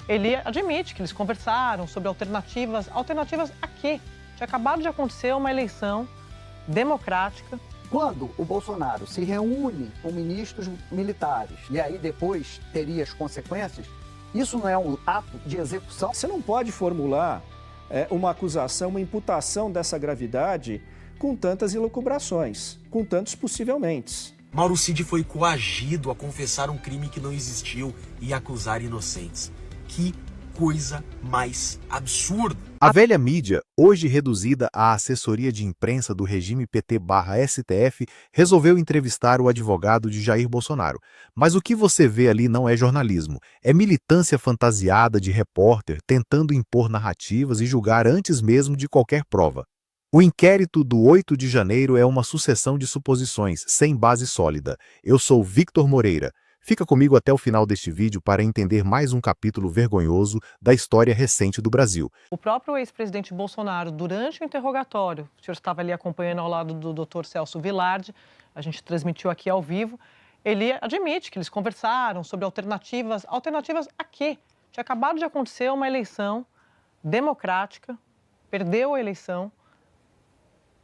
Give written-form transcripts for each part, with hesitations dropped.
Ele admite que eles conversaram sobre alternativas. Alternativas a quê? Tinha acabado de acontecer uma eleição democrática. Quando o Bolsonaro se reúne com ministros militares e aí depois teria as consequências, isso não é um ato de execução? Você não pode formular uma acusação, uma imputação dessa gravidade com tantas elucubrações, com tantos possivelmente. Mauro Cid foi coagido a confessar um crime que não existiu e acusar inocentes. Que coisa mais absurda. A velha mídia, hoje reduzida à assessoria de imprensa do regime PT/STF, resolveu entrevistar o advogado de Jair Bolsonaro. Mas o que você vê ali não é jornalismo, é militância fantasiada de repórter tentando impor narrativas e julgar antes mesmo de qualquer prova. O inquérito do 8 de janeiro é uma sucessão de suposições, sem base sólida. Eu sou Victor Moreira. Fica comigo até o final deste vídeo para entender mais um capítulo vergonhoso da história recente do Brasil. O próprio ex-presidente Bolsonaro, durante o interrogatório, o senhor estava ali acompanhando ao lado do Dr. Celso Vilardi, a gente transmitiu aqui ao vivo, ele admite que eles conversaram sobre alternativas. Alternativas a quê? Tinha acabado de acontecer uma eleição democrática, perdeu a eleição.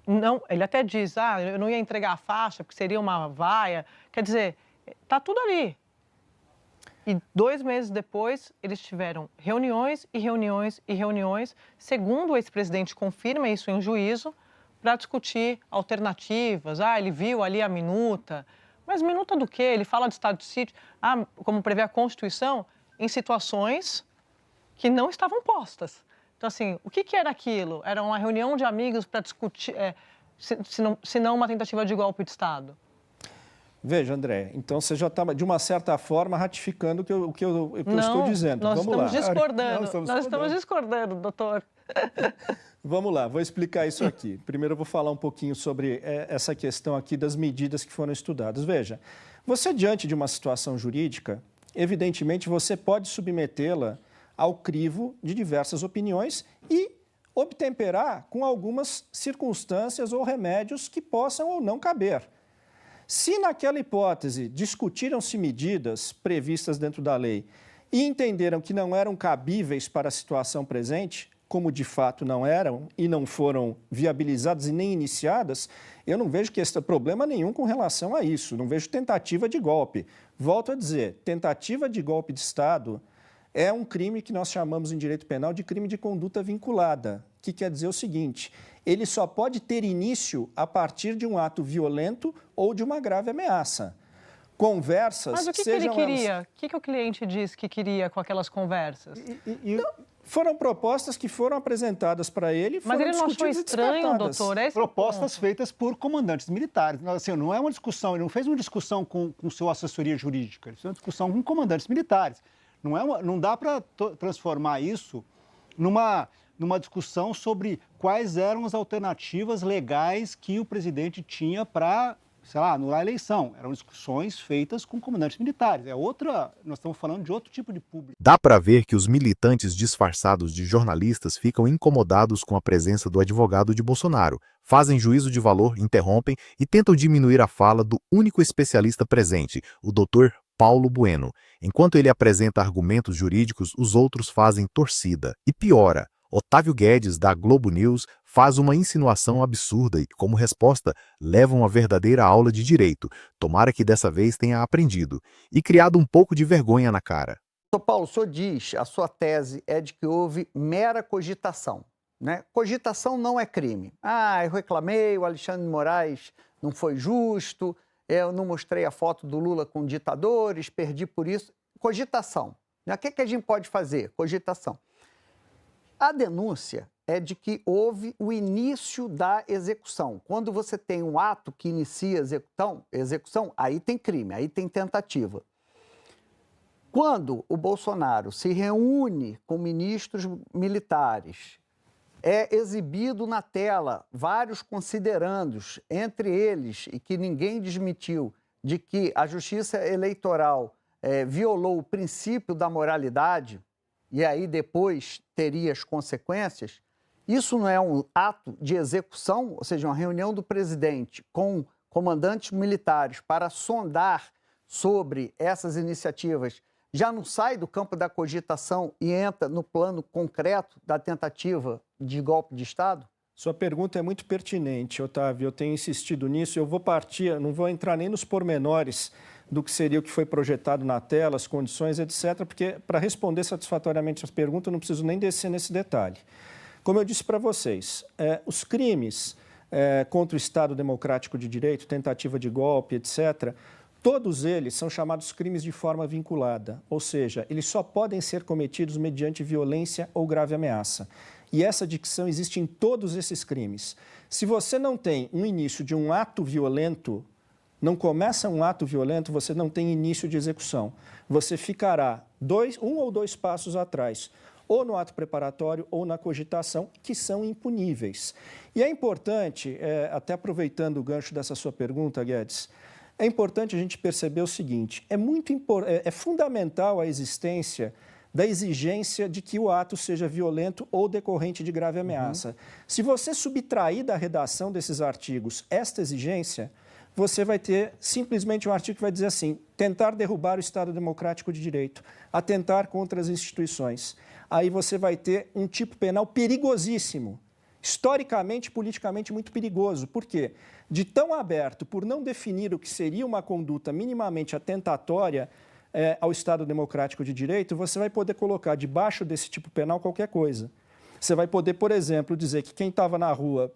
Não, ele até diz, eu não ia entregar a faixa porque seria uma vaia. Quer dizer, está tudo ali. E 2 meses depois, eles tiveram reuniões e reuniões e reuniões, segundo o ex-presidente confirma isso em juízo, para discutir alternativas. Ele viu ali a minuta. Mas minuta do quê? Ele fala de estado de sítio, como prevê a Constituição, em situações que não estavam postas. Então, assim, o que era aquilo? Era uma reunião de amigos para discutir, se não uma tentativa de golpe de Estado? Veja, André, então você já está, de uma certa forma, ratificando o que eu estou dizendo. Nós Vamos lá. Nós estamos discordando, doutor. Vamos lá, vou explicar isso aqui. Primeiro eu vou falar um pouquinho sobre essa questão aqui das medidas que foram estudadas. Veja, você diante de uma situação jurídica, evidentemente você pode submetê-la ao crivo de diversas opiniões e obtemperar com algumas circunstâncias ou remédios que possam ou não caber. Se naquela hipótese discutiram-se medidas previstas dentro da lei e entenderam que não eram cabíveis para a situação presente, como de fato não eram e não foram viabilizadas e nem iniciadas, eu não vejo que esse problema nenhum com relação a isso, não vejo tentativa de golpe. Volto a dizer, tentativa de golpe de Estado é um crime que nós chamamos em direito penal de crime de conduta vinculada, que quer dizer o seguinte: ele só pode ter início a partir de um ato violento ou de uma grave ameaça. Conversas... Mas o que ele queria? O que o cliente disse que queria com aquelas conversas? Foram propostas que foram apresentadas para ele, mas ele não achou estranho, doutor? Propostas feitas por comandantes militares. Assim, não é uma discussão, ele não fez uma discussão com sua assessoria jurídica, ele fez uma discussão com comandantes militares. Não dá para transformar isso numa discussão sobre quais eram as alternativas legais que o presidente tinha para, anular a eleição. Eram discussões feitas com comandantes militares. Nós estamos falando de outro tipo de público. Dá para ver que os militantes disfarçados de jornalistas ficam incomodados com a presença do advogado de Bolsonaro, fazem juízo de valor, interrompem e tentam diminuir a fala do único especialista presente, o doutor Paulo Bueno. Enquanto ele apresenta argumentos jurídicos, os outros fazem torcida. E piora, Otávio Guedes, da Globo News, faz uma insinuação absurda e, como resposta, leva uma verdadeira aula de direito. Tomara que dessa vez tenha aprendido. E criado um pouco de vergonha na cara. Doutor Paulo, o senhor diz, a sua tese é de que houve mera cogitação, né? Cogitação não é crime. Eu reclamei, o Alexandre de Moraes não foi justo, eu não mostrei a foto do Lula com ditadores, perdi por isso. Cogitação. O que a gente pode fazer? Cogitação. A denúncia é de que houve o início da execução. Quando você tem um ato que inicia a execução, aí tem crime, aí tem tentativa. Quando o Bolsonaro se reúne com ministros militares, é exibido na tela vários considerandos, entre eles, e que ninguém desmentiu, de que a Justiça Eleitoral violou o princípio da moralidade, e aí depois teria as consequências. Isso não é um ato de execução, ou seja, uma reunião do presidente com comandantes militares para sondar sobre essas iniciativas já não sai do campo da cogitação e entra no plano concreto da tentativa de golpe de Estado? Sua pergunta é muito pertinente, Otávio. Eu tenho insistido nisso. Eu vou partir, não vou entrar nem nos pormenores do que seria o que foi projetado na tela, as condições, etc., porque para responder satisfatoriamente as perguntas eu não preciso nem descer nesse detalhe. Como eu disse para vocês, os crimes contra o Estado Democrático de Direito, tentativa de golpe, etc., todos eles são chamados crimes de forma vinculada, ou seja, eles só podem ser cometidos mediante violência ou grave ameaça. E essa dicção existe em todos esses crimes. Se você não tem um início de um ato violento, não começa um ato violento, você não tem início de execução. Você ficará um ou dois passos atrás, ou no ato preparatório ou na cogitação, que são impuníveis. E é importante, até aproveitando o gancho dessa sua pergunta, Guedes, é importante a gente perceber o seguinte, é fundamental a existência da exigência de que o ato seja violento ou decorrente de grave ameaça. Se você subtrair da redação desses artigos esta exigência, você vai ter simplesmente um artigo que vai dizer assim, tentar derrubar o Estado Democrático de Direito, atentar contra as instituições. Aí você vai ter um tipo penal perigosíssimo, historicamente e politicamente muito perigoso. Por quê? De tão aberto, por não definir o que seria uma conduta minimamente atentatória ao Estado Democrático de Direito, você vai poder colocar debaixo desse tipo penal qualquer coisa. Você vai poder, por exemplo, dizer que quem estava na rua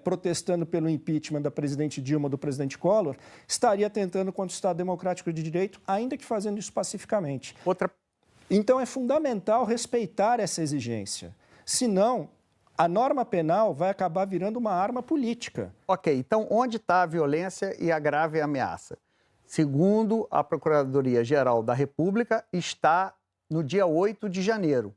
protestando pelo impeachment da presidente Dilma, do presidente Collor, estaria atentando contra o Estado Democrático de Direito, ainda que fazendo isso pacificamente. Então, é fundamental respeitar essa exigência. Senão, a norma penal vai acabar virando uma arma política. Ok, então onde está a violência e a grave ameaça? Segundo a Procuradoria-Geral da República, está no dia 8 de janeiro.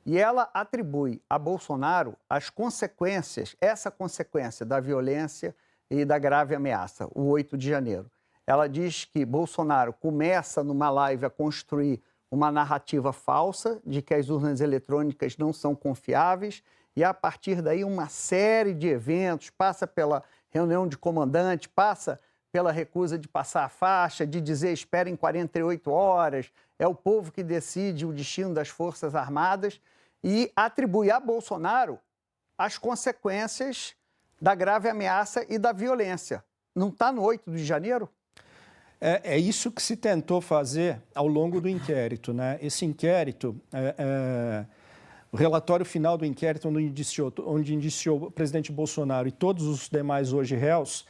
E ela atribui a Bolsonaro as consequências, essa consequência da violência e da grave ameaça, o 8 de janeiro. Ela diz que Bolsonaro começa numa live a construir uma narrativa falsa de que as urnas eletrônicas não são confiáveis e, a partir daí, uma série de eventos, passa pela reunião de comandante, passa pela recusa de passar a faixa, de dizer esperem 48 horas, é o povo que decide o destino das Forças Armadas, e atribui a Bolsonaro as consequências da grave ameaça e da violência. Não está no 8 de janeiro? É isso que se tentou fazer ao longo do inquérito, né? Esse inquérito, o relatório final do inquérito, onde indiciou o presidente Bolsonaro e todos os demais hoje réus,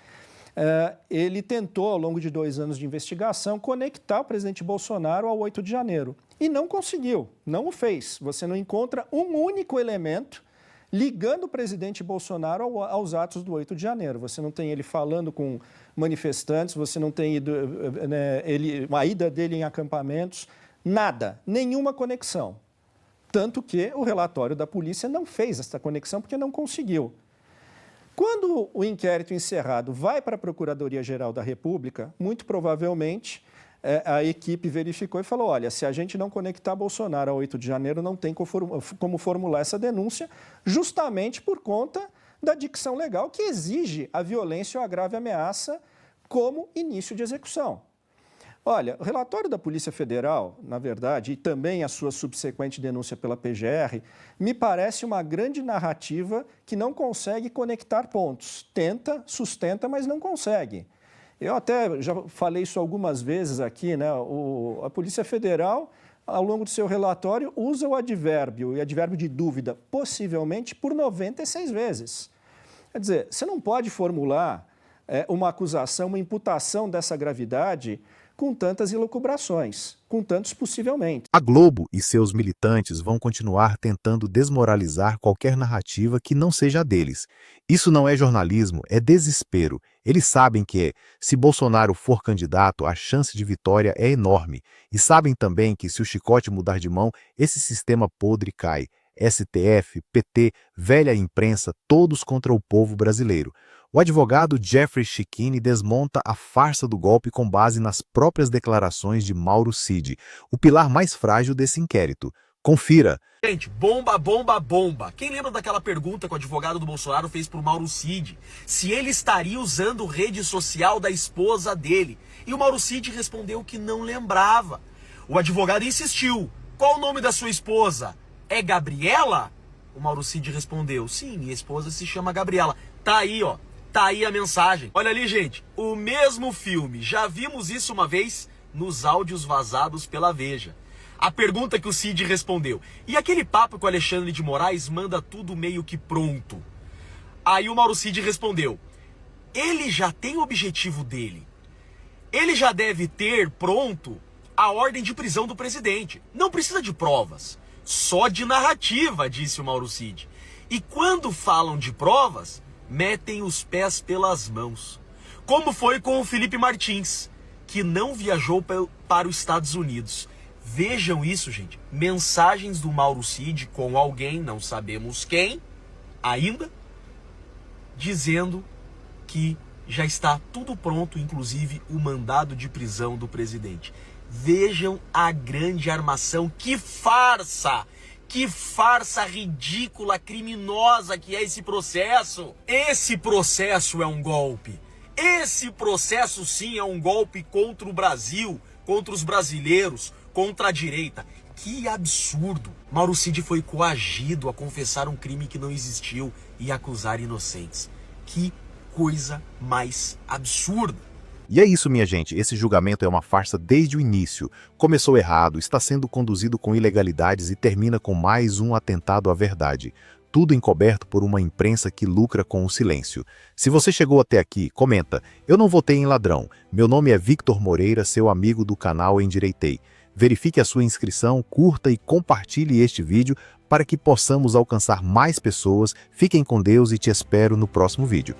ele tentou, ao longo de 2 anos de investigação, conectar o presidente Bolsonaro ao 8 de janeiro. E não conseguiu, não o fez. Você não encontra um único elemento ligando o presidente Bolsonaro aos atos do 8 de janeiro. Você não tem ele falando com manifestantes, você não tem a ida dele em acampamentos, nada, nenhuma conexão. Tanto que o relatório da polícia não fez essa conexão porque não conseguiu. Quando o inquérito encerrado vai para a Procuradoria-Geral da República, muito provavelmente a equipe verificou e falou, olha, se a gente não conectar Bolsonaro ao 8 de janeiro, não tem como formular essa denúncia, justamente por conta da dicção legal que exige a violência ou a grave ameaça como início de execução. Olha, o relatório da Polícia Federal, na verdade, e também a sua subsequente denúncia pela PGR, me parece uma grande narrativa que não consegue conectar pontos. Tenta, sustenta, mas não consegue. Eu até já falei isso algumas vezes aqui, né? A Polícia Federal, ao longo do seu relatório, usa o advérbio, e advérbio de dúvida, possivelmente por 96 vezes. Quer dizer, você não pode formular uma acusação, uma imputação dessa gravidade com tantas elucubrações, com tantos possivelmente. A Globo e seus militantes vão continuar tentando desmoralizar qualquer narrativa que não seja a deles. Isso não é jornalismo, é desespero. Eles sabem que, se Bolsonaro for candidato, a chance de vitória é enorme. E sabem também que, se o chicote mudar de mão, esse sistema podre cai. STF, PT, velha imprensa, todos contra o povo brasileiro. O advogado Jeffrey Schickini desmonta a farsa do golpe com base nas próprias declarações de Mauro Cid, o pilar mais frágil desse inquérito. Confira. Gente, bomba, bomba, bomba. Quem lembra daquela pergunta que o advogado do Bolsonaro fez pro Mauro Cid? Se ele estaria usando rede social da esposa dele. E o Mauro Cid respondeu que não lembrava. O advogado insistiu. Qual o nome da sua esposa? É Gabriela? O Mauro Cid respondeu, sim, minha esposa se chama Gabriela. Tá aí, ó. Tá aí a mensagem. Olha ali, gente. O mesmo filme. Já vimos isso uma vez nos áudios vazados pela Veja. A pergunta que o Cid respondeu. E aquele papo que o Alexandre de Moraes manda tudo meio que pronto? Aí o Mauro Cid respondeu. Ele já tem o objetivo dele. Ele já deve ter pronto a ordem de prisão do presidente. Não precisa de provas. Só de narrativa, disse o Mauro Cid. E quando falam de provas, metem os pés pelas mãos. Como foi com o Felipe Martins, que não viajou para os Estados Unidos. Vejam isso, gente. Mensagens do Mauro Cid com alguém, não sabemos quem, ainda, dizendo que já está tudo pronto, inclusive o mandado de prisão do presidente. Vejam a grande armação, que farsa ridícula, criminosa que é esse processo. Esse processo é um golpe. Esse processo sim é um golpe contra o Brasil, contra os brasileiros, contra a direita. Que absurdo. Mauro Cid foi coagido a confessar um crime que não existiu e acusar inocentes. Que coisa mais absurda. E é isso, minha gente, esse julgamento é uma farsa desde o início. Começou errado, está sendo conduzido com ilegalidades e termina com mais um atentado à verdade. Tudo encoberto por uma imprensa que lucra com o silêncio. Se você chegou até aqui, comenta. Eu não votei em ladrão. Meu nome é Victor Moreira, seu amigo do canal Endireitei. Verifique a sua inscrição, curta e compartilhe este vídeo para que possamos alcançar mais pessoas. Fiquem com Deus e te espero no próximo vídeo.